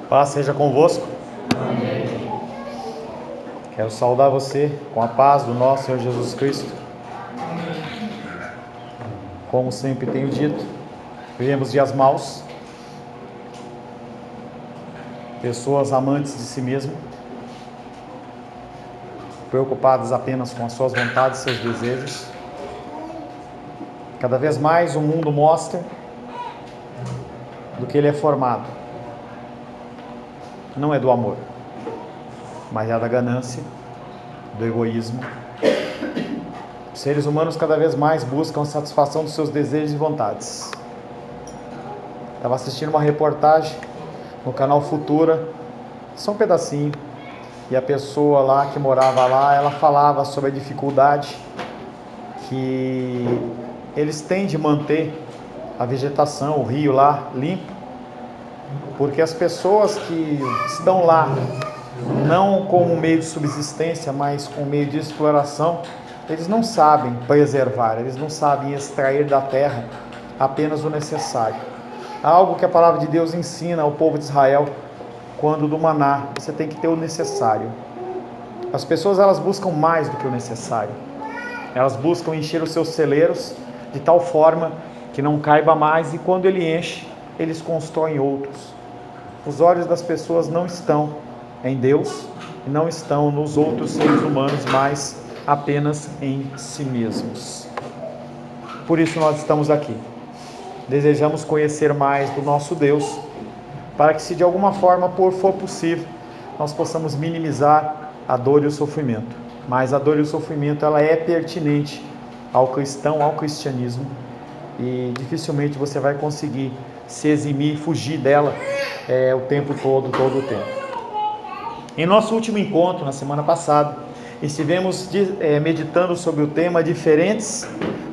Paz seja convosco. Amém. Quero saudar você com a paz do nosso Senhor Jesus Cristo. Como sempre tenho dito, vivemos dias maus, pessoas amantes de si mesmo, preocupadas apenas com as suas vontades e seus desejos. Cada vez mais o mundo mostra do que ele é formado. Não é do amor, mas é da ganância, do egoísmo. Os seres humanos cada vez mais buscam a satisfação dos seus desejos e vontades. Estava assistindo uma reportagem no canal Futura, só um pedacinho, e a pessoa lá que morava lá, ela falava sobre a dificuldade que eles têm de manter a vegetação, o rio lá limpo, porque as pessoas que estão lá, não como meio de subsistência, mas como meio de exploração, eles não sabem preservar, eles não sabem extrair da terra apenas o necessário. Algo que a palavra de Deus ensina ao povo de Israel, quando do maná, você tem que ter o necessário. As pessoas, elas buscam mais do que o necessário. Elas buscam encher os seus celeiros de tal forma que não caiba mais, e quando ele enche, eles constroem outros. Os olhos das pessoas não estão em Deus e não estão nos outros seres humanos, mas apenas em si mesmos. Por isso nós estamos aqui. Desejamos conhecer mais do nosso Deus, para que, se de alguma forma for possível, nós possamos minimizar a dor e o sofrimento. Mas a dor e o sofrimento, ela é pertinente ao cristão, ao cristianismo, e dificilmente você vai conseguir se eximir, fugir dela o tempo todo o tempo. Em nosso último encontro, na semana passada, estivemos meditando sobre o tema diferentes,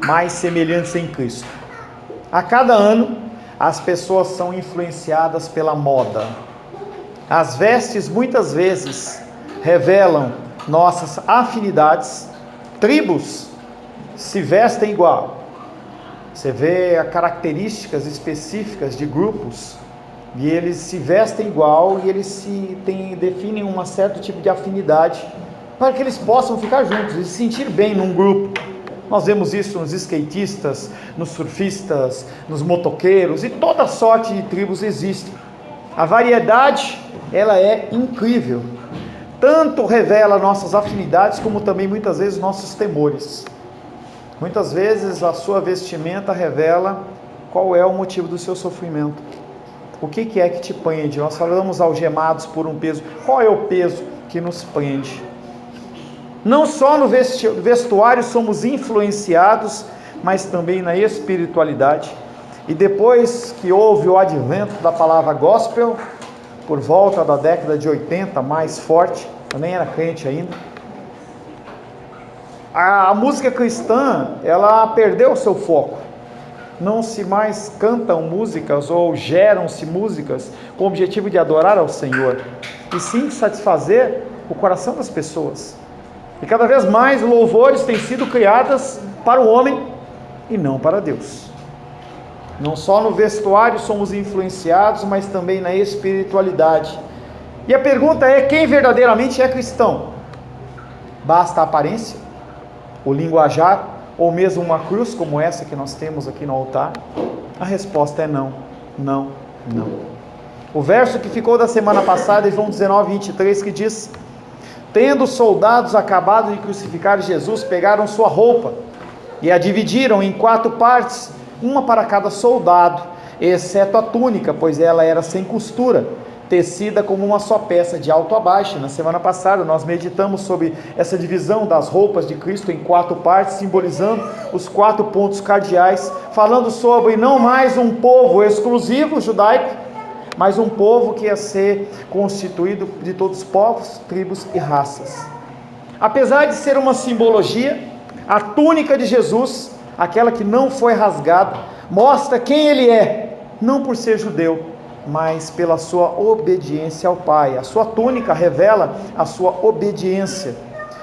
mas semelhantes em Cristo. A cada ano, as pessoas são influenciadas pela moda. As vestes muitas vezes revelam nossas afinidades. Tribos se vestem igual. Você vê as características específicas de grupos e eles se vestem igual e eles definem um certo tipo de afinidade para que eles possam ficar juntos e se sentir bem num grupo. Nós vemos isso nos skatistas, nos surfistas, nos motoqueiros, e toda sorte de tribos existe. A variedade, ela é incrível. Tanto revela nossas afinidades, como também muitas vezes nossos temores. Muitas vezes a sua vestimenta revela qual é o motivo do seu sofrimento. O que é que te prende? Nós falamos algemados por um peso. Qual é o peso que nos prende? Não só no vestuário somos influenciados, mas também na espiritualidade. E depois que houve o advento da palavra gospel, por volta da década de 80, mais forte, eu nem era crente ainda, a música cristã, ela perdeu o seu foco. Não se mais cantam músicas ou geram-se músicas com o objetivo de adorar ao Senhor, e sim de satisfazer o coração das pessoas. E cada vez mais louvores têm sido criadas para o homem e não para Deus. Não só no vestuário somos influenciados, mas também na espiritualidade. E a pergunta é: quem verdadeiramente é cristão? Basta a aparência? O linguajar? Ou mesmo uma cruz como essa que nós temos aqui no altar? A resposta é não, não, não. O verso que ficou da semana passada, em João 19:23, que diz: tendo os soldados acabado de crucificar Jesus, pegaram sua roupa e a dividiram em 4 partes, uma para cada soldado, exceto a túnica, pois ela era sem costura, tecida como uma só peça, de alto a baixo. Na semana passada nós meditamos sobre essa divisão das roupas de Cristo em 4 partes, simbolizando os 4 pontos cardeais, falando sobre não mais um povo exclusivo judaico, mas um povo que ia ser constituído de todos os povos, tribos e raças. Apesar de ser uma simbologia, a túnica de Jesus, aquela que não foi rasgada, mostra quem ele é, não por ser judeu, mas pela sua obediência ao Pai. A sua túnica revela a sua obediência.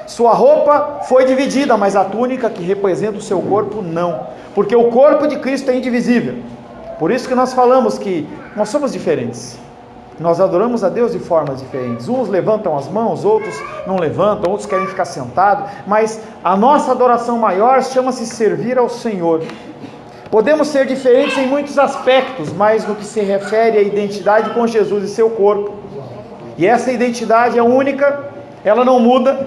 Sua roupa foi dividida, mas a túnica que representa o seu corpo não, porque o corpo de Cristo é indivisível. Por isso que nós falamos que nós somos diferentes. Nós adoramos a Deus de formas diferentes. Uns levantam as mãos, outros não levantam, outros querem ficar sentados. Mas a nossa adoração maior chama-se servir ao Senhor. Podemos ser diferentes em muitos aspectos, mas no que se refere à identidade com Jesus e seu corpo. E essa identidade é única, ela não muda,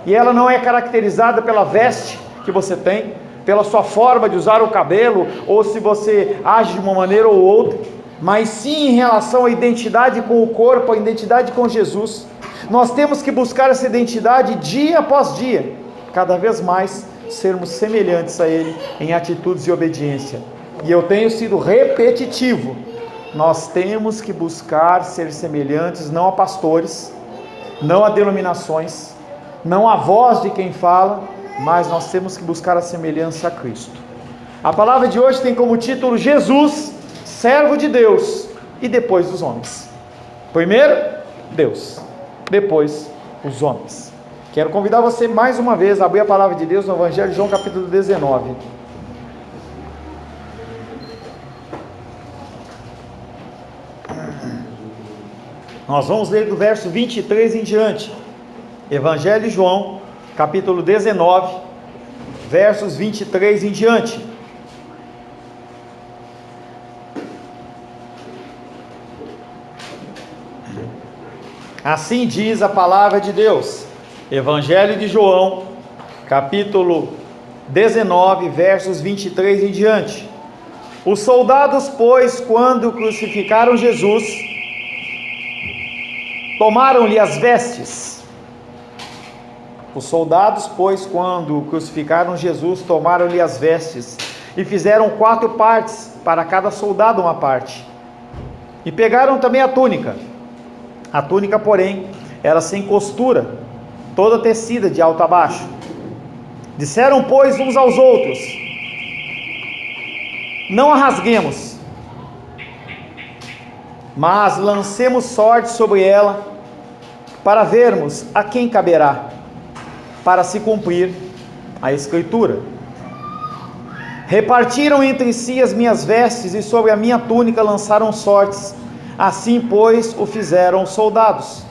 e ela não é caracterizada pela veste que você tem, pela sua forma de usar o cabelo, ou se você age de uma maneira ou outra, mas sim em relação à identidade com o corpo, a identidade com Jesus. Nós temos que buscar essa identidade dia após dia, cada vez mais sermos semelhantes a Ele em atitudes e obediência. E eu tenho sido repetitivo, nós temos que buscar ser semelhantes não a pastores, não a denominações, não a voz de quem fala, mas nós temos que buscar a semelhança a Cristo. A palavra de hoje tem como título Jesus, servo de Deus e depois dos homens. Primeiro, Deus, depois os homens. Quero convidar você mais uma vez a abrir a palavra de Deus no Evangelho de João capítulo 19. Nós vamos ler do verso 23 em diante. Evangelho de João, capítulo 19, versos 23 em diante. Assim diz a palavra de Deus. Evangelho de João, capítulo 19, versos 23 em diante. Os soldados, pois, quando crucificaram Jesus, tomaram-lhe as vestes. Os soldados, pois, quando crucificaram Jesus, tomaram-lhe as vestes, e fizeram 4 partes, para cada soldado uma parte. E pegaram também a túnica. A túnica, porém, era sem costura, toda tecida de alto a baixo. Disseram, pois, uns aos outros: não a rasguemos, mas lancemos sorte sobre ela, para vermos a quem caberá, para se cumprir a Escritura. Repartiram entre si as minhas vestes, e sobre a minha túnica lançaram sortes. Assim, pois, o fizeram os soldados.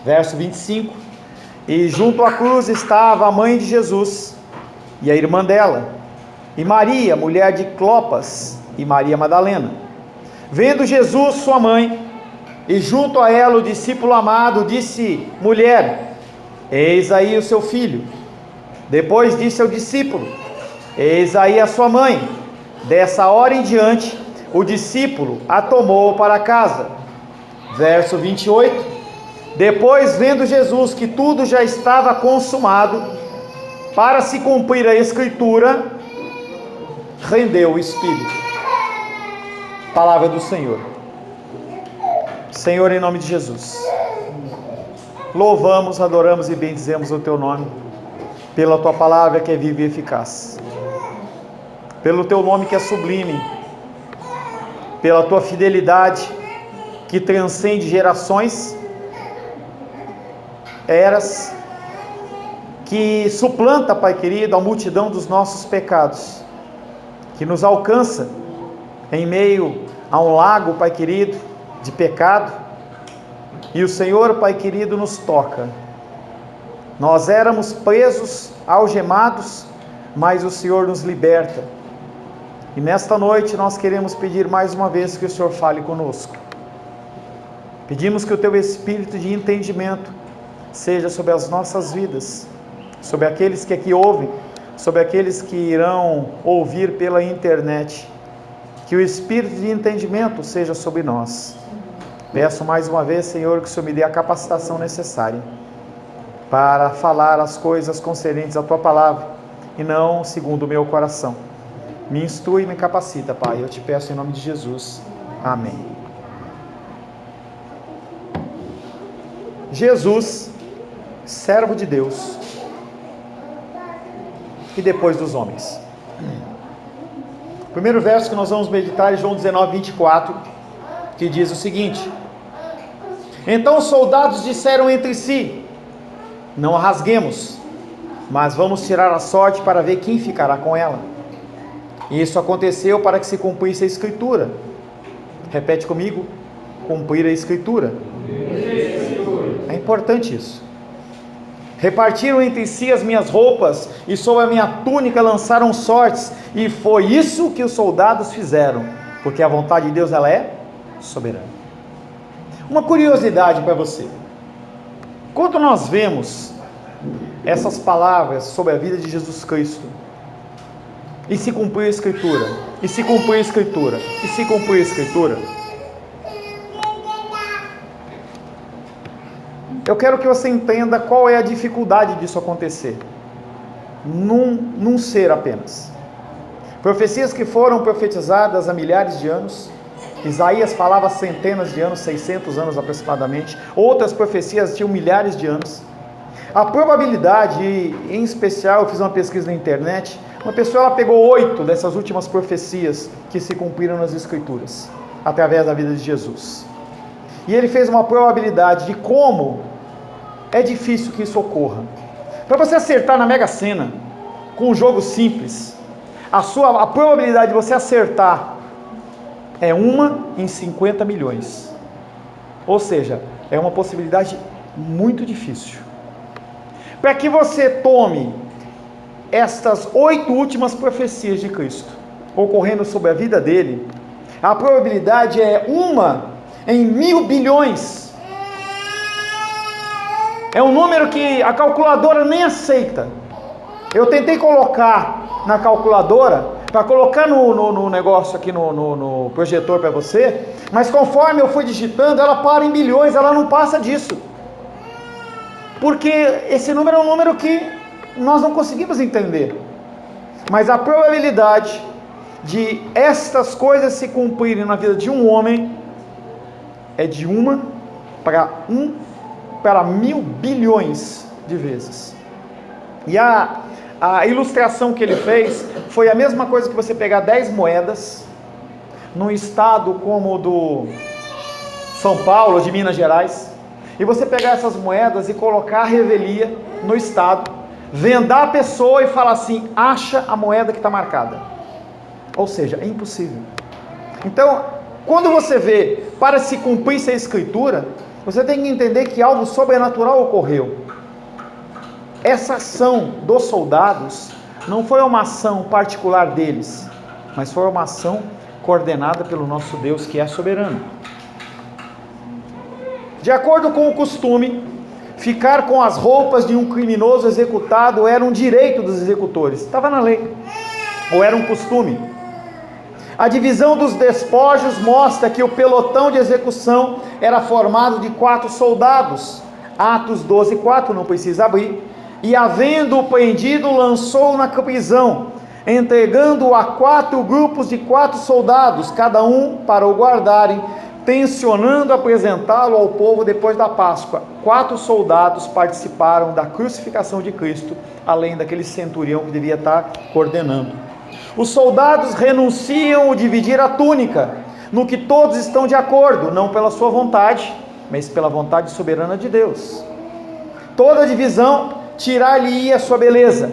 Verso 25. E junto à cruz estava a mãe de Jesus, e a irmã dela, e Maria, mulher de Clopas, e Maria Madalena. Vendo Jesus sua mãe, e junto a ela o discípulo amado, disse: mulher, eis aí o seu filho. Depois disse ao discípulo: eis aí a sua mãe. Dessa hora em diante, o discípulo a tomou para casa. Verso 28. Depois, vendo Jesus que tudo já estava consumado, para se cumprir a Escritura, rendeu o Espírito. Palavra do Senhor. Senhor, em nome de Jesus, louvamos, adoramos e bendizemos o Teu nome, pela Tua palavra que é viva e eficaz, pelo Teu nome que é sublime, pela Tua fidelidade que transcende gerações, eras, que suplanta, Pai querido, a multidão dos nossos pecados, que nos alcança em meio a um lago, Pai querido, de pecado, e o Senhor, Pai querido, nos toca. Nós éramos presos, algemados, mas o Senhor nos liberta. E nesta noite nós queremos pedir mais uma vez que o Senhor fale conosco. Pedimos que o Teu Espírito de entendimento seja sobre as nossas vidas, sobre aqueles que aqui ouvem, sobre aqueles que irão ouvir pela internet. Que o Espírito de entendimento seja sobre nós. Peço mais uma vez, Senhor, que o Senhor me dê a capacitação necessária para falar as coisas concernentes à Tua palavra, e não segundo o meu coração. Me instrui e me capacita, Pai. Eu te peço em nome de Jesus. Amém. Jesus, servo de Deus e depois dos homens. O primeiro verso que nós vamos meditar é João 19, 24, que diz o seguinte: então os soldados disseram entre si: não a rasguemos, mas vamos tirar a sorte para ver quem ficará com ela. E isso aconteceu para que se cumprisse a Escritura: Repete comigo: cumprir a Escritura. É importante isso. Repartiram entre si as minhas roupas, e sobre a minha túnica lançaram sortes, e foi isso que os soldados fizeram, porque a vontade de Deus, ela é soberana. Uma curiosidade para você: quando nós vemos essas palavras sobre a vida de Jesus Cristo, e se cumprir a Escritura, e se cumprir a Escritura, e se cumprir a Escritura, eu quero que você entenda qual é a dificuldade disso acontecer. Num ser apenas. Profecias que foram profetizadas há milhares de anos. Isaías falava centenas de anos, 600 anos aproximadamente. Outras profecias tinham milhares de anos. A probabilidade, em especial, eu fiz uma pesquisa na internet, uma pessoa ela pegou 8 dessas últimas profecias que se cumpriram nas Escrituras, através da vida de Jesus. E ele fez uma probabilidade de como é difícil que isso ocorra. Para você acertar na Mega Sena, com um jogo simples, a probabilidade de você acertar é 1 em 50 milhões. Ou seja, é uma possibilidade muito difícil. Para que você tome estas 8 últimas profecias de Cristo, ocorrendo sobre a vida dele, a probabilidade é 1 em 1000 bilhões. É um número que a calculadora nem aceita. Eu tentei colocar na calculadora, para colocar no negócio aqui, no projetor para você, mas conforme eu fui digitando, ela para em bilhões, ela não passa disso. Porque esse número é um número que nós não conseguimos entender. Mas a probabilidade de estas coisas se cumprirem na vida de um homem é de 1 para 1000 bilhões de vezes. E a ilustração que ele fez foi a mesma coisa que você pegar 10 moedas num estado como o do São Paulo, de Minas Gerais, e você pegar essas moedas e colocar a revelia no estado, vendar a pessoa e falar assim: acha a moeda que está marcada. Ou seja, é impossível. Então, quando você vê para se cumprir essa Escritura, você tem que entender que algo sobrenatural ocorreu. Essa ação dos soldados não foi uma ação particular deles, mas foi uma ação coordenada pelo nosso Deus, que é soberano. De acordo com o costume, ficar com as roupas de um criminoso executado era um direito dos executores, estava na lei, ou era um costume. A divisão dos despojos mostra que o pelotão de execução era formado de 4 soldados, Atos 12:4, não precisa abrir, e havendo-o prendido, lançou-o na prisão, entregando-o a 4 grupos de 4 soldados, cada um para o guardarem, tencionando apresentá-lo ao povo depois da Páscoa. 4 soldados participaram da crucificação de Cristo, além daquele centurião que devia estar coordenando. Os soldados renunciam a dividir a túnica, no que todos estão de acordo, não pela sua vontade, mas pela vontade soberana de Deus. Toda divisão tirar-lhe-ia a sua beleza.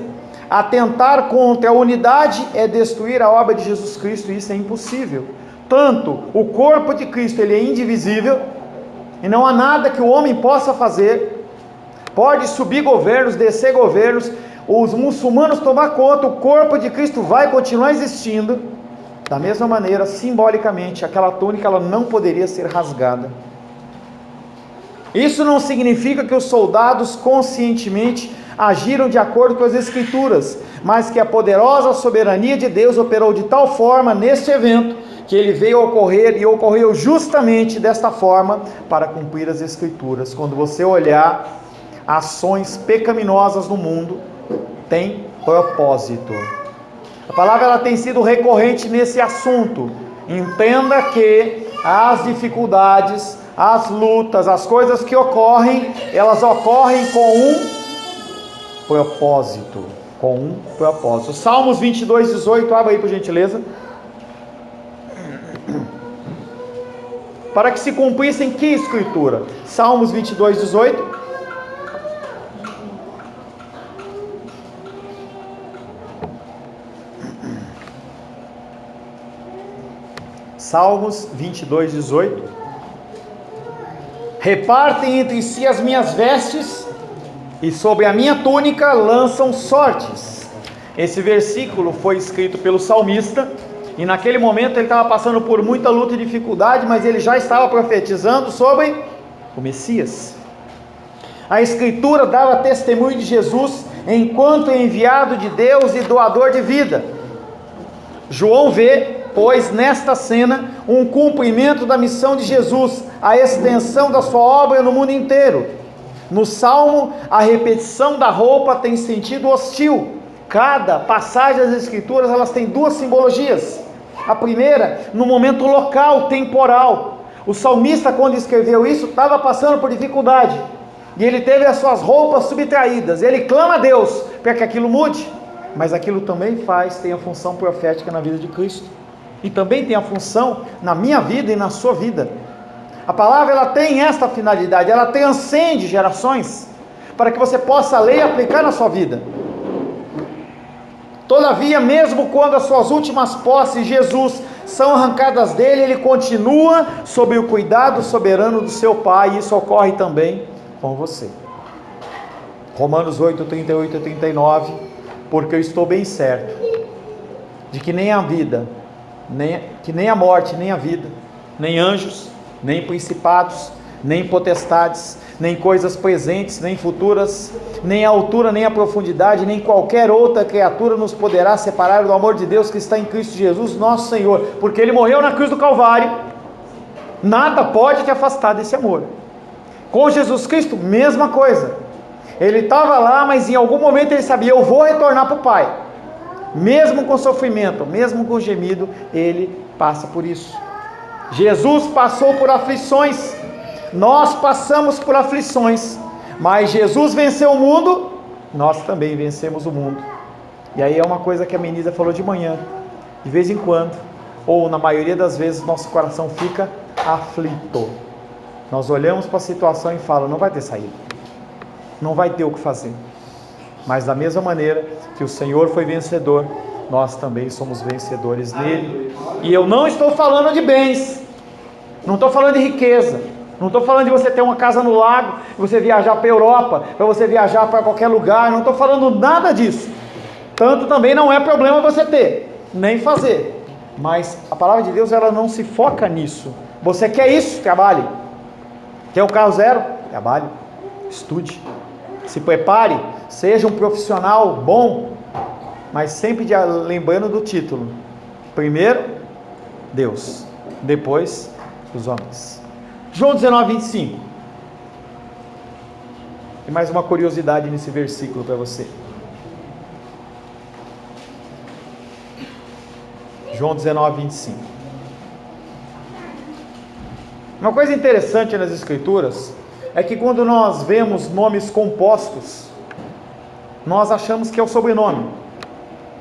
Atentar contra a unidade é destruir a obra de Jesus Cristo, e isso é impossível. Tanto o corpo de Cristo, ele é indivisível, e não há nada que o homem possa fazer. Pode subir governos, descer governos, os muçulmanos tomar conta, o corpo de Cristo vai continuar existindo. Da mesma maneira, simbolicamente, aquela túnica ela não poderia ser rasgada. Isso não significa que os soldados conscientemente agiram de acordo com as Escrituras, mas que a poderosa soberania de Deus operou de tal forma neste evento, que ele veio a ocorrer e ocorreu justamente desta forma para cumprir as Escrituras. Quando você olhar ações pecaminosas no mundo, tem propósito. A palavra ela tem sido recorrente nesse assunto. Entenda que as dificuldades, as lutas, as coisas que ocorrem, elas ocorrem com um propósito. Com um propósito. Salmos 22:18, abre aí por gentileza. Para que se cumprissem que Escritura? Salmos 22:18. Salmos 22, 18. Repartem entre si as minhas vestes, e sobre a minha túnica lançam sortes. Esse versículo foi escrito pelo salmista, e naquele momento ele estava passando por muita luta e dificuldade, mas ele já estava profetizando sobre o Messias. A Escritura dava testemunho de Jesus enquanto enviado de Deus e doador de vida. João vê, pois, nesta cena, um cumprimento da missão de Jesus, a extensão da sua obra no mundo inteiro. No Salmo, a repetição da roupa tem sentido hostil. Cada passagem das Escrituras, elas têm duas simbologias. A primeira, no momento local, temporal. O salmista, quando escreveu isso, estava passando por dificuldade, e ele teve as suas roupas subtraídas. Ele clama a Deus para que aquilo mude, mas aquilo também tem a função profética na vida de Cristo, e também tem a função na minha vida e na sua vida. A palavra, ela tem esta finalidade, ela transcende gerações, para que você possa ler e aplicar na sua vida. Todavia, mesmo quando as suas últimas posses, Jesus, são arrancadas dele, ele continua sob o cuidado soberano do seu Pai, e isso ocorre também com você. Romanos 8, 38 e 39, porque eu estou bem certo de que nem a vida, nem a morte, nem a vida, nem anjos, nem principados, nem potestades, nem coisas presentes, nem futuras, nem a altura, nem a profundidade, nem qualquer outra criatura nos poderá separar do amor de Deus que está em Cristo Jesus, nosso Senhor, porque Ele morreu na cruz do Calvário. Nada pode te afastar desse amor. Com Jesus Cristo, mesma coisa. Ele estava lá, mas em algum momento ele sabia: eu vou retornar para o Pai. Mesmo com sofrimento, mesmo com gemido, ele passa por isso. Jesus passou por aflições, nós passamos por aflições, mas Jesus venceu o mundo, nós também vencemos o mundo. E aí é uma coisa que a Menisa falou de manhã: de vez em quando, ou na maioria das vezes, nosso coração fica aflito. Nós olhamos para a situação e falamos: não vai ter saída, não vai ter o que fazer. Mas da mesma maneira que o Senhor foi vencedor, nós também somos vencedores nele. E eu não estou falando de bens, não estou falando de riqueza, não estou falando de você ter uma casa no lago, você viajar para a Europa, para você viajar para qualquer lugar, não estou falando nada disso. Tanto também não é problema você ter, nem fazer. Mas a palavra de Deus, ela não se foca nisso. Você quer isso? Trabalhe. Quer um carro zero? Trabalhe. Estude. Se prepare. Seja um profissional bom. Mas sempre lembrando do título: primeiro Deus, depois os homens. João 19, 25. Tem mais uma curiosidade nesse versículo para você. João 19, 25. Uma coisa interessante nas Escrituras é que quando nós vemos nomes compostos, nós achamos que é o sobrenome.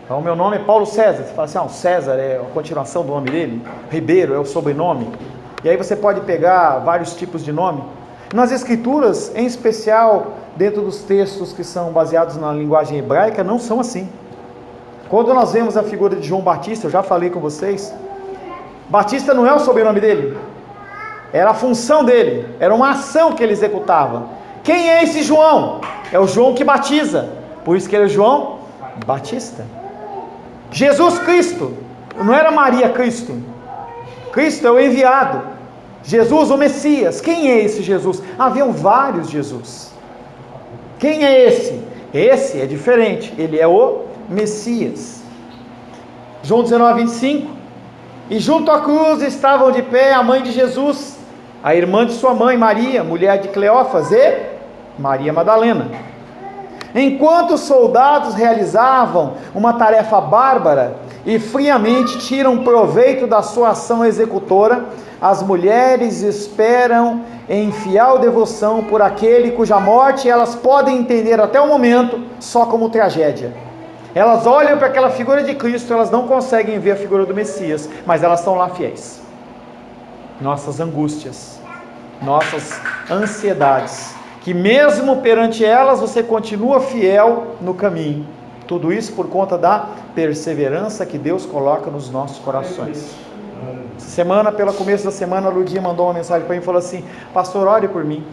Então, o meu nome é Paulo César. Você fala assim: o César é a continuação do nome dele, Ribeiro é o sobrenome. E aí você pode pegar vários tipos de nome. Nas Escrituras, em especial dentro dos textos que são baseados na linguagem hebraica, não são assim. Quando nós vemos a figura de João Batista, eu já falei com vocês, Batista não é o sobrenome dele, era a função dele, era uma ação que ele executava. Quem é esse João? É o João que batiza, por isso que ele é João Batista. Jesus Cristo, não era Maria Cristo, Cristo é o enviado, Jesus o Messias. Quem é esse Jesus? Haviam vários Jesus. Quem é esse? Esse é diferente, ele é o Messias. João 19, 25. E junto à cruz estavam de pé a mãe de Jesus, a irmã de sua mãe Maria, mulher de Cleófas, e Maria Madalena. Enquanto os soldados realizavam uma tarefa bárbara e friamente tiram proveito da sua ação executora, as mulheres esperam em fiel devoção por aquele cuja morte elas podem entender até o momento só como tragédia. Elas olham para aquela figura de Cristo, elas não conseguem ver a figura do Messias, mas elas estão lá fiéis. Nossas angústias, nossas ansiedades, que mesmo perante elas você continua fiel no caminho. Tudo isso por conta da perseverança que Deus coloca nos nossos corações. Semana, pelo começo da semana, a Ludinha mandou uma mensagem para mim e falou assim: pastor, ore por mim,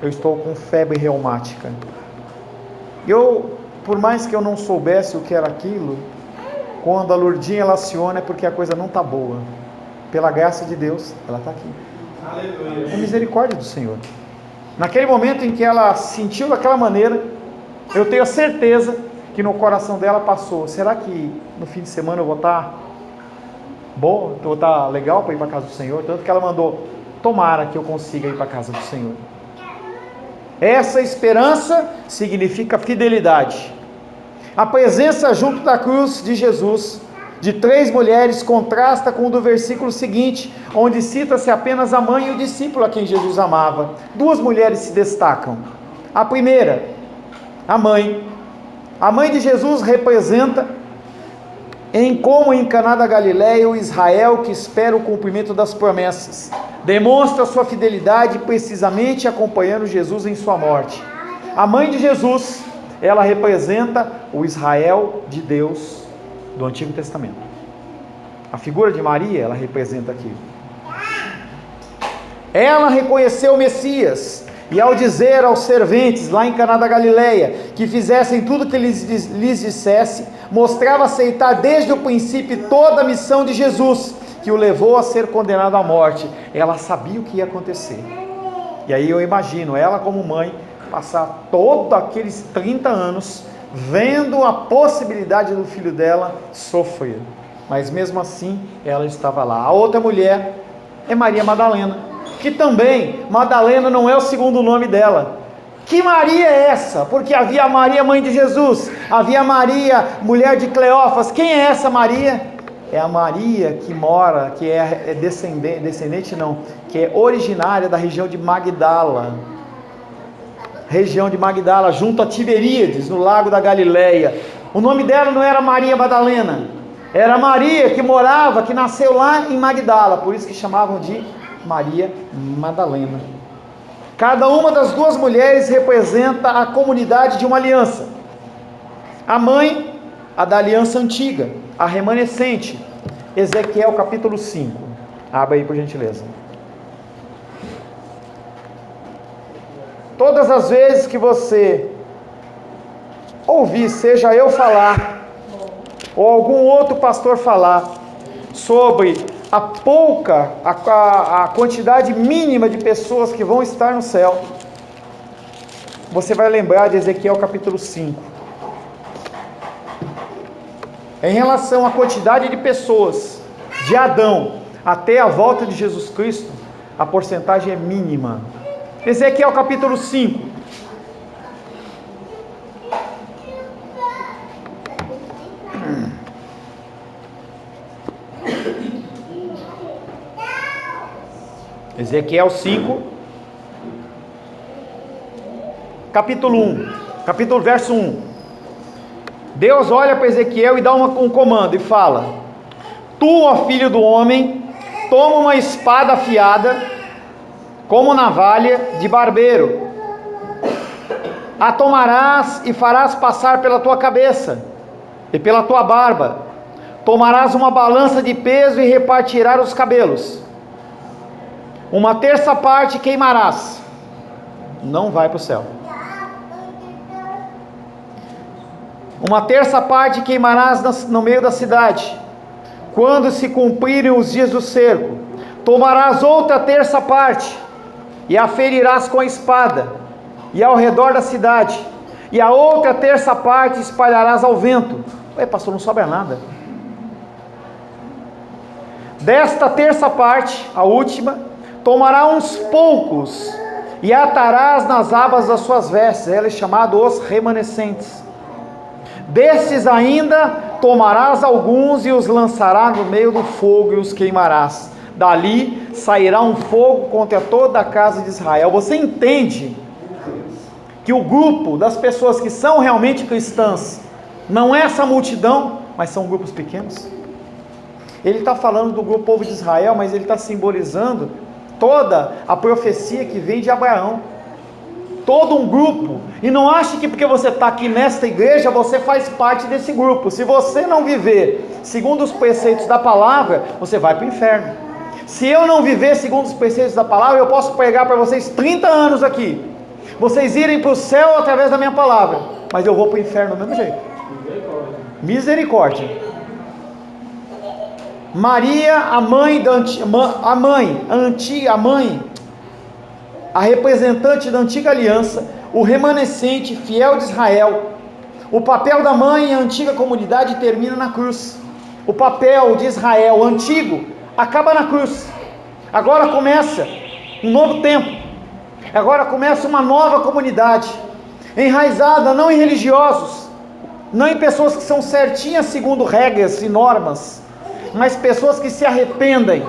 eu estou com febre reumática. Por mais que eu não soubesse o que era aquilo, quando a Lourdinha ela aciona é porque a coisa não está boa. Pela graça de Deus, ela está aqui. Aleluia. É misericórdia do Senhor. Naquele momento em que ela sentiu daquela maneira, eu tenho a certeza que no coração dela passou: será que no fim de semana eu vou estar bom, vou estar legal para ir para a casa do Senhor? Tanto que ela mandou: tomara que eu consiga ir para a casa do Senhor. Essa esperança significa fidelidade. A presença junto da cruz de Jesus de 3 mulheres contrasta com o do versículo seguinte, onde cita-se apenas a mãe e o discípulo a quem Jesus amava. 2 mulheres se destacam. A primeira, a mãe. A mãe de Jesus representa, como em Caná da Galileia, o Israel que espera o cumprimento das promessas. Demonstra sua fidelidade precisamente acompanhando Jesus em sua morte. A mãe de Jesus, ela representa o Israel de Deus do Antigo Testamento. A figura de Maria, ela representa aquilo. Ela reconheceu o Messias, e ao dizer aos serventes lá em Caná da Galileia que fizessem tudo que lhes dissesse, mostrava aceitar desde o princípio toda a missão de Jesus, que o levou a ser condenado à morte. Ela sabia o que ia acontecer. E aí eu imagino ela como mãe passar todos aqueles 30 anos vendo a possibilidade do filho dela sofrer, mas mesmo assim ela estava lá. A outra mulher é Maria Madalena, que também, Madalena não é o segundo nome dela. Que Maria é essa? Porque havia a Maria, mãe de Jesus, havia a Maria, mulher de Cleófas. Quem é essa Maria? É a Maria que mora, que é descendente não, que é originária da região de Magdala, junto a Tiberíades, no lago da Galileia. O nome dela não era Maria Madalena, era Maria que nasceu lá em Magdala, por isso que chamavam de Maria Madalena. Cada uma das 2 mulheres representa a comunidade de uma aliança. A mãe, a da aliança antiga, a remanescente. Ezequiel capítulo 5. Abra aí por gentileza. Todas as vezes que você ouvir, seja eu falar, ou algum outro pastor falar, sobre a quantidade mínima de pessoas que vão estar no céu, você vai lembrar de Ezequiel capítulo 5. Em relação à quantidade de pessoas, de Adão até a volta de Jesus Cristo, a porcentagem é mínima. Ezequiel capítulo 5. Ezequiel 5, verso 1. Deus olha para Ezequiel e dá um comando e fala: tu, ó filho do homem, toma uma espada afiada, como navalha de barbeiro, a tomarás e farás passar pela tua cabeça e pela tua barba, tomarás uma balança de peso e repartirás os cabelos, 1/3 parte queimarás, não vai para o céu. 1/3 parte queimarás no meio da cidade, quando se cumprirem os dias do cerco. Tomarás outra 1/3 parte, e a ferirás com a espada, e ao redor da cidade, e a outra 1/3 parte espalharás ao vento. Ué, pastor, não sobra nada. Desta 1/3 parte, a última, tomará uns poucos, e atarás nas abas das suas vestes. Ela é chamado os remanescentes. Destes ainda tomarás alguns, e os lançarás no meio do fogo, e os queimarás. Dali sairá um fogo contra toda a casa de Israel. Você entende que o grupo das pessoas que são realmente cristãs não é essa multidão, mas são grupos pequenos? Ele está falando do grupo povo de Israel, mas ele está simbolizando toda a profecia que vem de Abraão. todo um grupo, e não ache que porque você está aqui nesta igreja, você faz parte desse grupo. Se você não viver segundo os preceitos da palavra, você vai para o inferno. Se eu não viver segundo os preceitos da palavra, eu posso pregar para vocês 30 anos aqui, vocês irem para o céu através da minha palavra, mas eu vou para o inferno do mesmo jeito. Misericórdia. Maria, a representante da antiga aliança, o remanescente fiel de Israel. O papel da mãe em antiga comunidade termina na cruz. O papel de Israel antigo acaba na cruz. Agora começa um novo tempo. Agora começa uma nova comunidade, enraizada não em religiosos, não em pessoas que são certinhas segundo regras e normas, mas pessoas que se arrependem.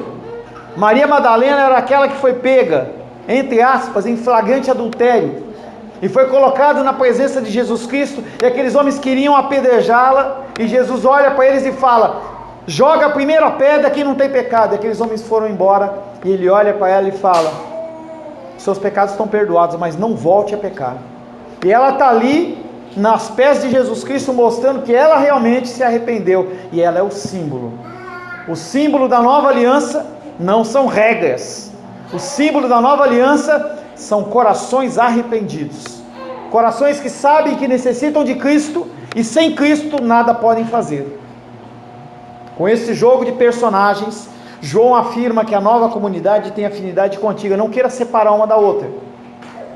Maria Madalena era aquela que foi pega, entre aspas, em flagrante adultério, e foi colocado na presença de Jesus Cristo, e aqueles homens queriam apedrejá-la, e Jesus olha para eles e fala: joga a primeira pedra, quem não tem pecado. E aqueles homens foram embora, e ele olha para ela e fala: seus pecados estão perdoados, mas não volte a pecar. E ela está ali, nos pés de Jesus Cristo, mostrando que ela realmente se arrependeu, e ela é o símbolo. O símbolo da nova aliança não são regras. O símbolo da nova aliança são corações arrependidos, corações que sabem que necessitam de Cristo e sem Cristo nada podem fazer. Com esse jogo de personagens, João afirma que a nova comunidade tem afinidade com a antiga. Não queira separar uma da outra.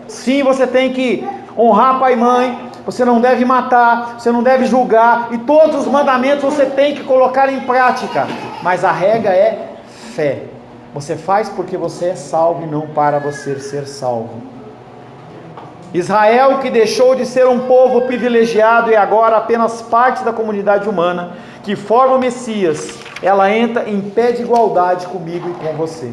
Sim, você tem que honrar pai e mãe, você não deve matar, você não deve julgar, e todos os mandamentos você tem que colocar em prática, mas a regra é fé. Você faz porque você é salvo e não para você ser salvo. Israel, que deixou de ser um povo privilegiado e agora apenas parte da comunidade humana que forma o Messias, ela entra em pé de igualdade comigo e com você.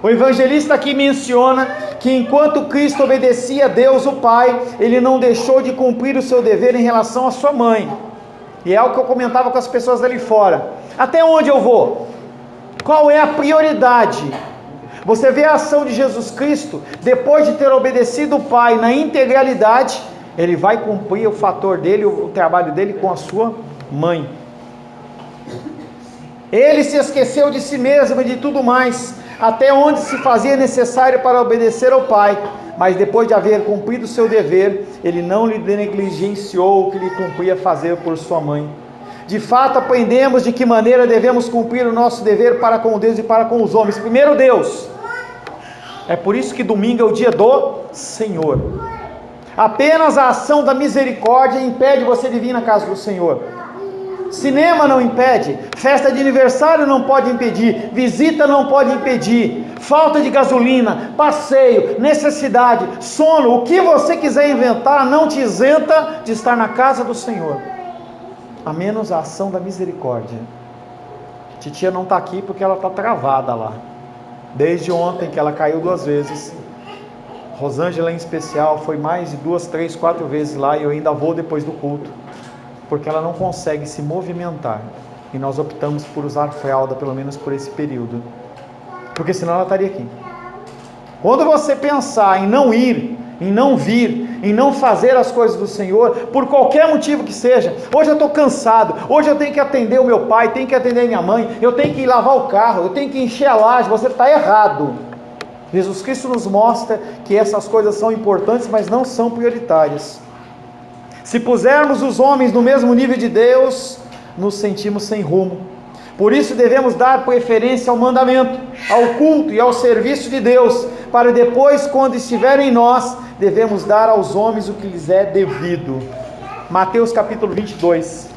O evangelista aqui menciona que enquanto Cristo obedecia a Deus o Pai, ele não deixou de cumprir o seu dever em relação à sua mãe. E é algo que eu comentava com as pessoas ali fora. Até onde eu vou? Qual é a prioridade? Você vê a ação de Jesus Cristo, depois de ter obedecido o Pai na integralidade, ele vai cumprir o fator dele, o trabalho dele com a sua mãe. Ele se esqueceu de si mesmo e de tudo mais, até onde se fazia necessário para obedecer ao Pai, mas depois de haver cumprido o seu dever, ele não lhe negligenciou o que lhe cumpria fazer por sua mãe. De fato, aprendemos de que maneira devemos cumprir o nosso dever para com Deus e para com os homens. Primeiro, Deus. É por isso que domingo é o dia do Senhor. Apenas a ação da misericórdia impede você de vir na casa do Senhor. Cinema não impede, festa de aniversário não pode impedir, visita não pode impedir, falta de gasolina, passeio, necessidade, sono, o que você quiser inventar não te isenta de estar na casa do Senhor, a menos a ação da misericórdia. Titia não está aqui porque ela está travada lá, desde ontem que ela caiu 2 vezes. Rosângela em especial foi mais de 2, 3, 4 vezes lá, e eu ainda vou depois do culto, porque ela não consegue se movimentar, e nós optamos por usar fralda, pelo menos por esse período, porque senão ela estaria aqui. Quando você pensar em não ir, em não vir, em não fazer as coisas do Senhor, por qualquer motivo que seja, hoje eu estou cansado, hoje eu tenho que atender o meu pai, tenho que atender a minha mãe, eu tenho que ir lavar o carro, eu tenho que encher a laje, você está errado. Jesus Cristo nos mostra que essas coisas são importantes, mas não são prioritárias. Se pusermos os homens no mesmo nível de Deus, nos sentimos sem rumo. Por isso devemos dar preferência ao mandamento, ao culto e ao serviço de Deus, para depois, quando estiver em nós, devemos dar aos homens o que lhes é devido. Mateus capítulo 22.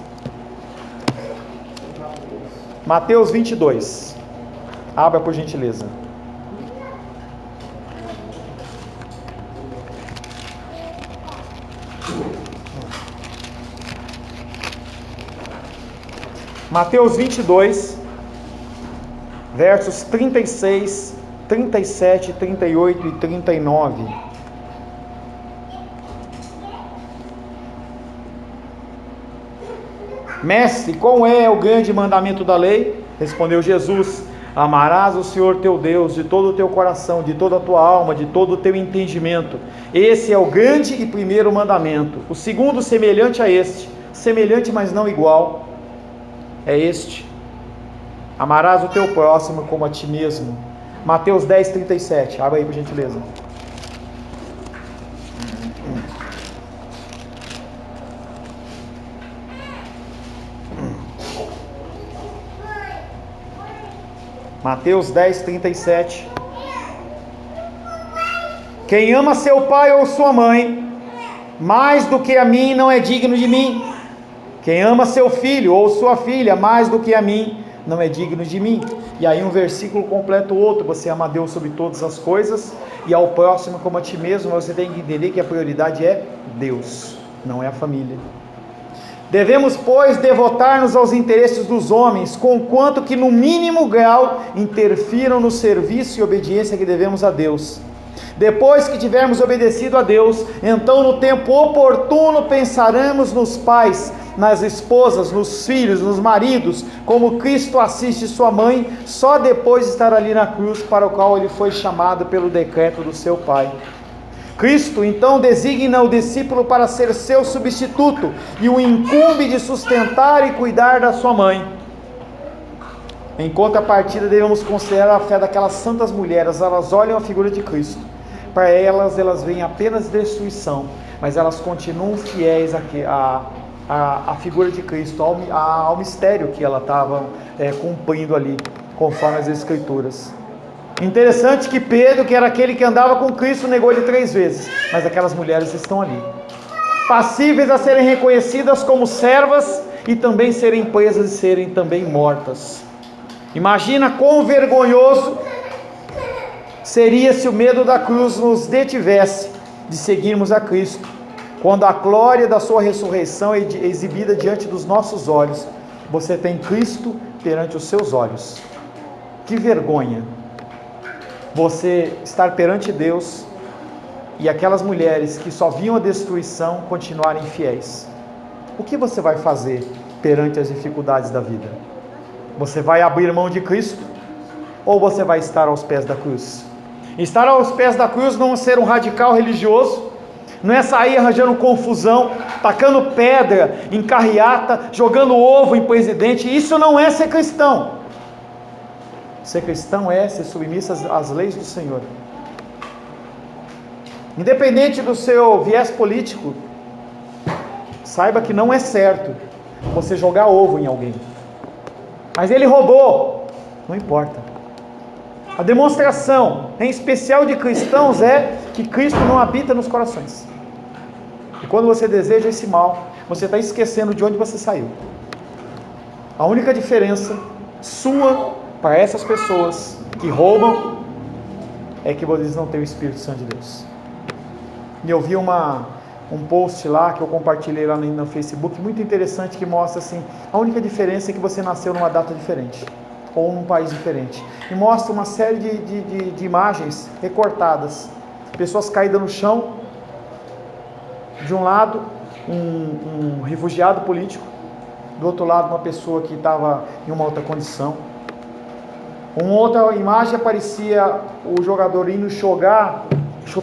Mateus 22. Abra por gentileza. Mateus 22, versos 36, 37, 38 e 39. Mestre, qual é o grande mandamento da lei? Respondeu Jesus: Amarás o Senhor teu Deus de todo o teu coração, de toda a tua alma, de todo o teu entendimento. Esse é o grande e primeiro mandamento. O segundo, semelhante a este, semelhante mas não igual, é este: amarás o teu próximo como a ti mesmo. Mateus 10, 37. Abre aí por gentileza. Mateus 10, 37. Quem ama seu pai ou sua mãe mais do que a mim não é digno de mim. Quem ama seu filho ou sua filha mais do que a mim não é digno de mim. E aí um versículo completa o outro: você ama a Deus sobre todas as coisas e ao próximo como a ti mesmo. Você tem que entender que a prioridade é Deus, não é a família. Devemos, pois, devotar-nos aos interesses dos homens, conquanto que no mínimo grau interfiram no serviço e obediência que devemos a Deus. Depois que tivermos obedecido a Deus, então no tempo oportuno pensaremos nos pais, nas esposas, nos filhos, nos maridos, como Cristo assiste sua mãe, só depois de estar ali na cruz, para o qual ele foi chamado pelo decreto do seu Pai. Cristo então designa o discípulo para ser seu substituto e o incumbe de sustentar e cuidar da sua mãe. Em contrapartida, devemos considerar a fé daquelas santas mulheres. Elas olham a figura de Cristo. Para elas veem apenas destruição, mas elas continuam fiéis à figura de Cristo, ao mistério que ela estava cumprindo ali, conforme as Escrituras. Interessante que Pedro, que era aquele que andava com Cristo, negou ele 3 vezes, mas aquelas mulheres estão ali, passíveis a serem reconhecidas como servas e também serem presas e serem também mortas. Imagina quão vergonhoso seria se o medo da cruz nos detivesse de seguirmos a Cristo, quando a glória da sua ressurreição é exibida diante dos nossos olhos. Você tem Cristo perante os seus olhos. Que vergonha você estar perante Deus e aquelas mulheres que só viam a destruição continuarem fiéis. O que você vai fazer perante as dificuldades da vida? Você vai abrir mão de Cristo ou você vai estar aos pés da cruz? Estar aos pés da cruz não é ser um radical religioso, não é sair arranjando confusão, tacando pedra em carreata, jogando ovo em presidente. Isso não é ser cristão. Ser cristão é ser submisso às leis do Senhor. Independente do seu viés político, saiba que não é certo você jogar ovo em alguém. Mas ele roubou, não importa. A demonstração, em especial de cristãos, é que Cristo não habita nos corações. E quando você deseja esse mal, você está esquecendo de onde você saiu. A única diferença sua para essas pessoas que roubam é que vocês não têm o Espírito Santo de Deus. E eu vi um post lá que eu compartilhei lá no Facebook, muito interessante, que mostra assim: a única diferença é que você nasceu numa data diferente ou num país diferente, e mostra uma série de imagens recortadas, pessoas caídas no chão, de um lado um refugiado político, do outro lado uma pessoa que estava em uma outra condição. Uma outra imagem aparecia o jogador indo chutar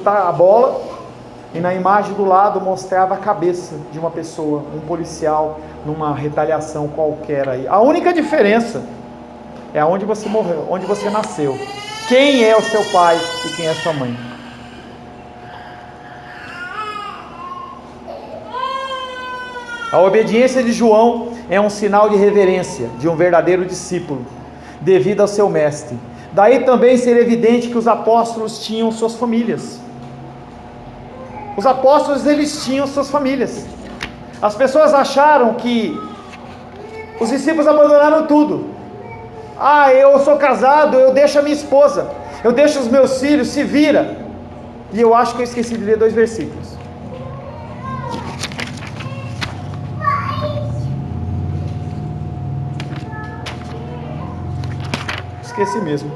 a bola, e na imagem do lado mostrava a cabeça de uma pessoa, um policial, numa retaliação qualquer aí. A única diferença é onde você morreu, onde você nasceu, quem é o seu pai e quem é a sua mãe. A obediência de João é um sinal de reverência de um verdadeiro discípulo, devido ao seu mestre. Daí também ser evidente que os apóstolos tinham suas famílias. Os apóstolos, eles tinham suas famílias. As pessoas acharam que os discípulos abandonaram tudo. Eu sou casado, eu deixo a minha esposa, eu deixo os meus filhos, se vira. E eu acho que eu esqueci de ler 2 versículos. Esqueci mesmo.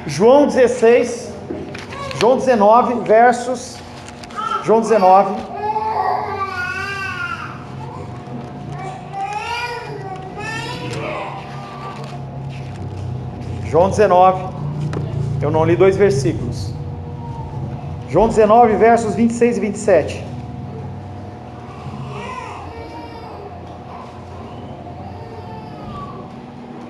João 19, versos... João 19. João 19, eu não li 2 versículos. João 19, versos 26 e 27.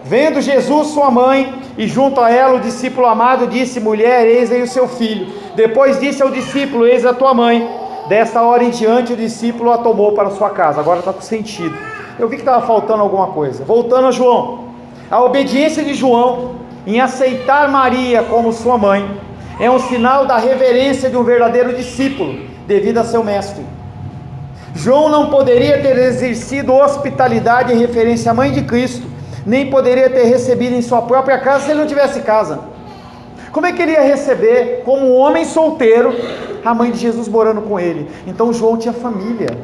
Vendo Jesus sua mãe, e junto a ela o discípulo amado, disse: mulher, eis aí o seu filho. Depois disse ao discípulo: eis a tua mãe. Desta hora em diante o discípulo a tomou para sua casa. Agora está com sentido. Eu vi que estava faltando alguma coisa. Voltando a João, a obediência de João em aceitar Maria como sua mãe é um sinal da reverência de um verdadeiro discípulo devido a seu mestre. João não poderia ter exercido hospitalidade em referência à mãe de Cristo, nem poderia ter recebido em sua própria casa se ele não tivesse casa. Como é que ele ia receber, como um homem solteiro, a mãe de Jesus morando com ele? Então João tinha família,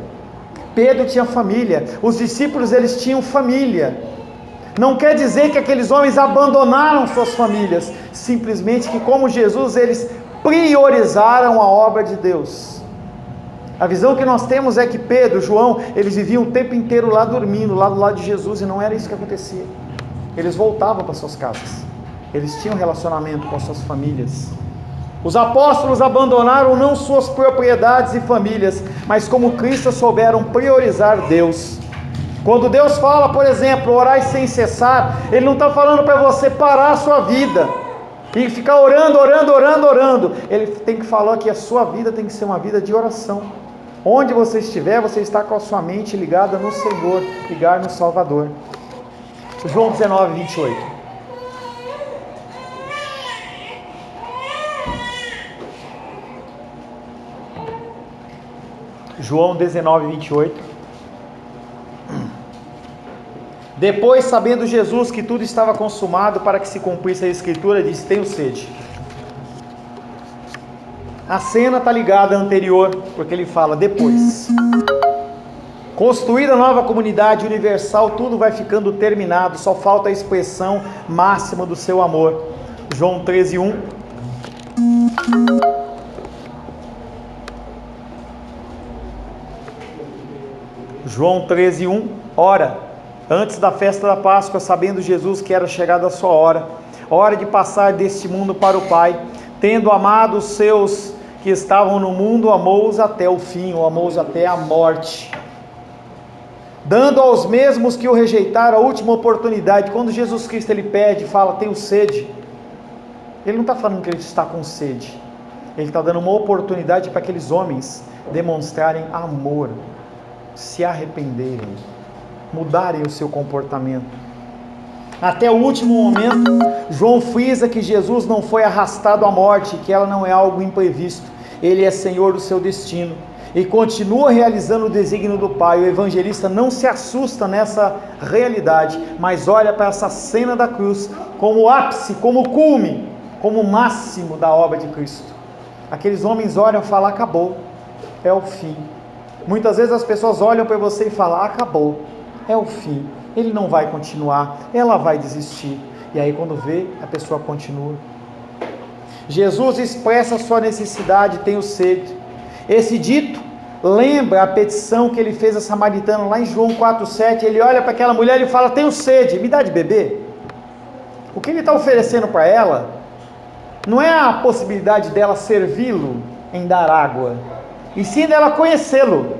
Pedro tinha família, os discípulos eles tinham família. Não quer dizer que aqueles homens abandonaram suas famílias, simplesmente que como Jesus eles priorizaram a obra de Deus. A visão que nós temos é que Pedro, João, eles viviam o tempo inteiro lá dormindo, lá do lado de Jesus, e não era isso que acontecia. Eles voltavam para suas casas, eles tinham relacionamento com as suas famílias. Os apóstolos abandonaram não suas propriedades e famílias, mas como Cristo souberam priorizar Deus. Quando Deus fala, por exemplo, orai sem cessar, Ele não está falando para você parar a sua vida e ficar orando. Ele tem que falar que a sua vida tem que ser uma vida de oração. Onde você estiver, você está com a sua mente ligada no Senhor, ligada no Salvador. João 19, 28. João 19, 28. Depois, sabendo Jesus que tudo estava consumado para que se cumprisse a Escritura, disse: tenho sede. A cena está ligada à anterior, porque ele fala depois. Construída a nova comunidade universal, tudo vai ficando terminado, só falta a expressão máxima do seu amor. João 13, 1. João 13, 1. Ora, antes da festa da Páscoa, sabendo Jesus que era chegada a sua hora de passar deste mundo para o Pai, tendo amado os seus que estavam no mundo, amou-os até o fim, ou amou-os até a morte, dando aos mesmos que o rejeitaram a última oportunidade. Quando Jesus Cristo ele pede, fala, tenho sede, ele não está falando que ele está com sede, ele está dando uma oportunidade para aqueles homens demonstrarem amor, se arrependerem, mudarem o seu comportamento. Até o último momento, João frisa que Jesus não foi arrastado à morte, que ela não é algo imprevisto, ele é Senhor do seu destino, e continua realizando o desígnio do Pai. O evangelista não se assusta nessa realidade, mas olha para essa cena da cruz, como ápice, como culme, como máximo da obra de Cristo. Aqueles homens olham e falam, acabou, é o fim. Muitas vezes as pessoas olham para você e falam, acabou, é o fim, ele não vai continuar, ela vai desistir. E aí quando vê, a pessoa continua. Jesus expressa a sua necessidade, tenho sede. Esse dito lembra a petição que ele fez a samaritana lá em João 4,7. Ele olha para aquela mulher e fala, tenho sede, me dá de beber. O que ele está oferecendo para ela não é a possibilidade dela servi-lo em dar água, e sim dela conhecê-lo.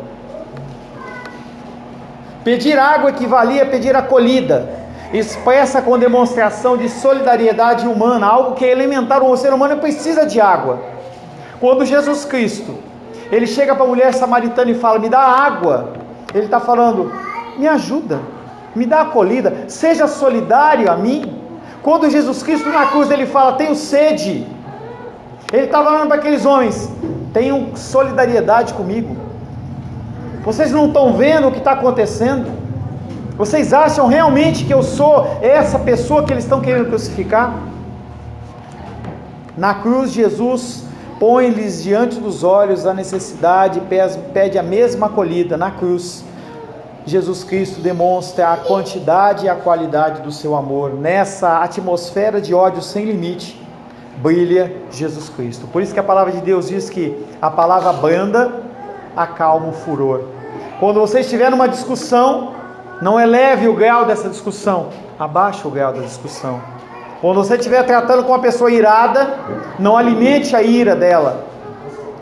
Pedir água equivalia a pedir acolhida, expressa com demonstração de solidariedade humana, algo que é elementar. O ser humano precisa de água. Quando Jesus Cristo ele chega para a mulher samaritana e fala, me dá água, ele está falando, me ajuda, me dá acolhida, seja solidário a mim. Quando Jesus Cristo na cruz ele fala, tenho sede, ele está falando para aqueles homens, tenham solidariedade comigo. Vocês não estão vendo o que está acontecendo? Vocês acham realmente que eu sou essa pessoa que eles estão querendo crucificar? Na cruz, Jesus põe-lhes diante dos olhos a necessidade, pede a mesma acolhida. Na cruz, Jesus Cristo demonstra a quantidade e a qualidade do seu amor. Nessa atmosfera de ódio sem limite, brilha Jesus Cristo. Por isso que a palavra de Deus diz que a palavra branda acalma o furor. Quando você estiver numa discussão, não eleve o grau dessa discussão, abaixa o grau da discussão. Quando você estiver tratando com uma pessoa irada, não alimente a ira dela.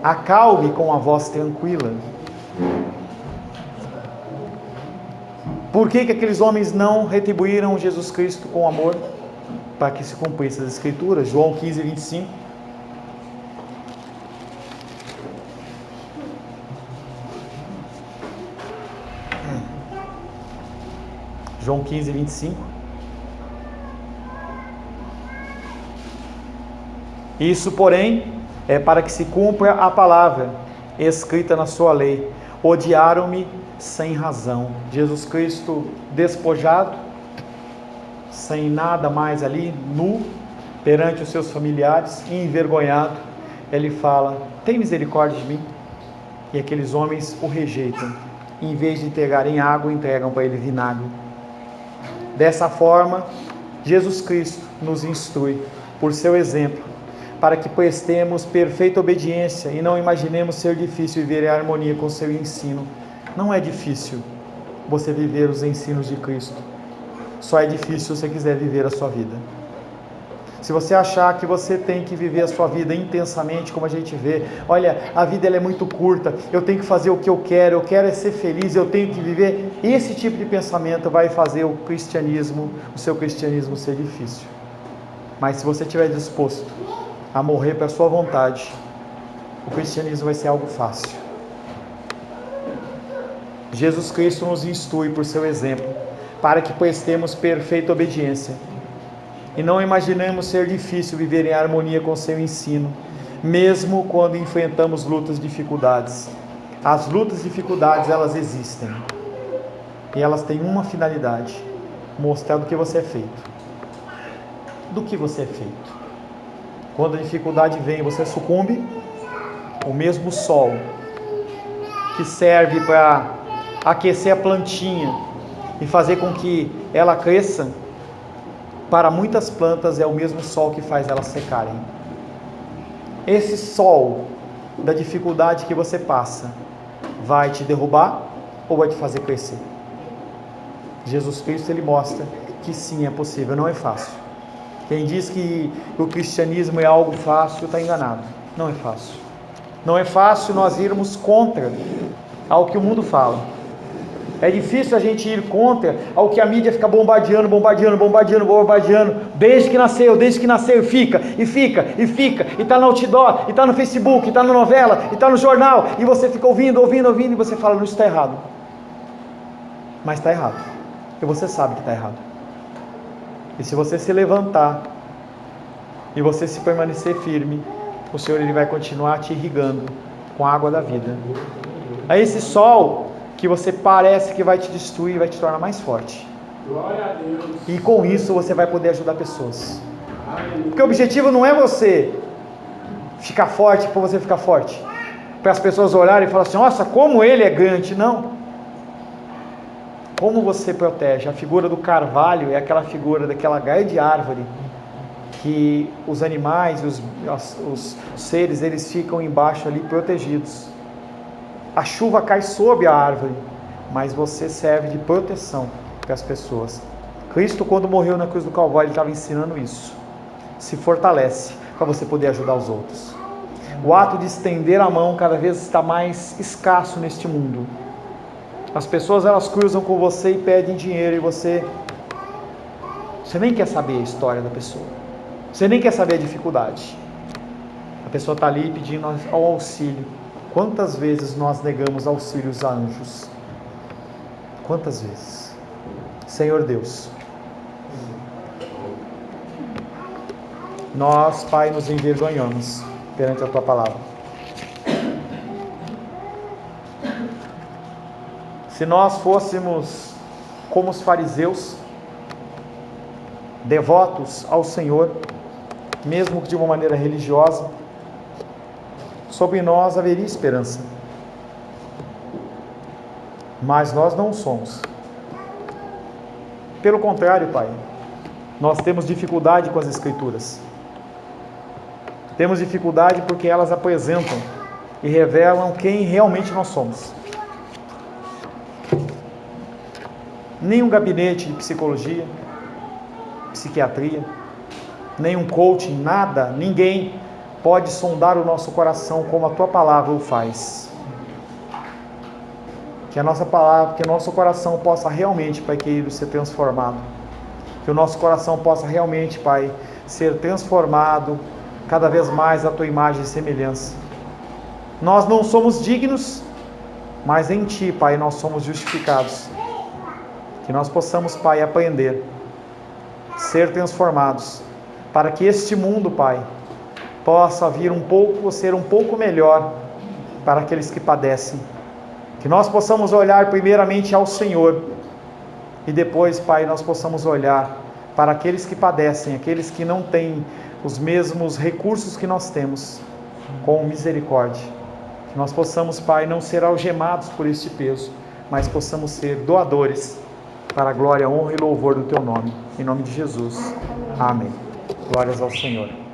Acalme com a voz tranquila. Por que aqueles homens não retribuíram Jesus Cristo com amor? Para que se cumprisse as Escrituras. João 15, 25. João 15, 25. Isso, porém, é para que se cumpra a palavra escrita na sua lei. Odiaram-me sem razão. Jesus Cristo despojado, sem nada mais ali, nu, perante os seus familiares, envergonhado, ele fala: tem misericórdia de mim? E aqueles homens o rejeitam. Em vez de entregarem água, entregam para ele vinagre. Dessa forma, Jesus Cristo nos instrui, por seu exemplo, para que prestemos perfeita obediência e não imaginemos ser difícil viver em harmonia com seu ensino. Não é difícil você viver os ensinos de Cristo. Só é difícil se você quiser viver a sua vida. Se você achar que você tem que viver a sua vida intensamente, como a gente vê, olha, a vida ela é muito curta, eu tenho que fazer o que eu quero é ser feliz, eu tenho que viver, esse tipo de pensamento vai fazer o seu cristianismo ser difícil. Mas se você estiver disposto a morrer para a sua vontade, o cristianismo vai ser algo fácil. Jesus Cristo nos instrui por seu exemplo, para que prestemos perfeita obediência e não imaginemos ser difícil viver em harmonia com seu ensino, mesmo quando enfrentamos lutas e dificuldades. As lutas e dificuldades, elas existem, e elas têm uma finalidade: mostrar do que você é feito. Do que você é feito. Quando a dificuldade vem, você sucumbe. O mesmo sol que serve para aquecer a plantinha e fazer com que ela cresça, para muitas plantas é o mesmo sol que faz elas secarem. Esse sol da dificuldade que você passa vai te derrubar ou vai te fazer crescer? Jesus Cristo, ele mostra que sim, é possível, não é fácil. Quem diz que o cristianismo é algo fácil está enganado. Não é fácil. Não é fácil nós irmos contra ao que o mundo fala. É difícil a gente ir contra ao que a mídia fica bombardeando, desde que nasceu, e fica, e está no outdoor, e está no Facebook, e está na novela, e está no jornal, e você fica ouvindo, e você fala: não, isso está errado. Mas está errado, e você sabe que está errado. E se você se levantar, e você se permanecer firme, o Senhor, ele vai continuar te irrigando com a água da vida. Aí esse sol que você parece que vai te destruir, vai te tornar mais forte. Glória a Deus. E com isso você vai poder ajudar pessoas. Porque o objetivo não é você ficar forte por você ficar forte, para as pessoas olharem e falarem assim: nossa, como ele é grande. Não. Como você protege? A figura do carvalho é aquela figura daquela grande árvore que os animais, os seres, eles ficam embaixo ali protegidos. A chuva cai sobre a árvore, mas você serve de proteção para as pessoas. Cristo, quando morreu na cruz do Calvário, ele estava ensinando isso. Se fortalece para você poder ajudar os outros. O ato de estender a mão cada vez está mais escasso neste mundo. As pessoas, elas cruzam com você e pedem dinheiro, e você nem quer saber a história da pessoa. Você nem quer saber a dificuldade. A pessoa está ali pedindo ao auxílio. Quantas vezes nós negamos auxílios a anjos? Quantas vezes? Senhor Deus, nós, Pai, nos envergonhamos perante a Tua palavra. Se nós fôssemos como os fariseus, devotos ao Senhor, mesmo que de uma maneira religiosa, sobre nós haveria esperança. Mas nós não somos. Pelo contrário, Pai, nós temos dificuldade com as Escrituras. Temos dificuldade porque elas apresentam e revelam quem realmente nós somos. Nenhum gabinete de psicologia, psiquiatria, nenhum coaching, nada, ninguém pode sondar o nosso coração como a tua palavra o faz. Que a nossa palavra, que o nosso coração possa realmente, Pai querido, ser transformado. Que o nosso coração possa realmente, Pai, ser transformado cada vez mais à tua imagem e semelhança. Nós não somos dignos, mas em Ti, Pai, nós somos justificados. Que nós possamos, Pai, aprender, ser transformados, para que este mundo, Pai, possa vir ser um pouco melhor para aqueles que padecem. Que nós possamos olhar primeiramente ao Senhor e depois, Pai, nós possamos olhar para aqueles que padecem, aqueles que não têm os mesmos recursos que nós temos, com misericórdia. Que nós possamos, Pai, não ser algemados por este peso, mas possamos ser doadores para a glória, honra e louvor do Teu nome. Em nome de Jesus. Amém. Glórias ao Senhor.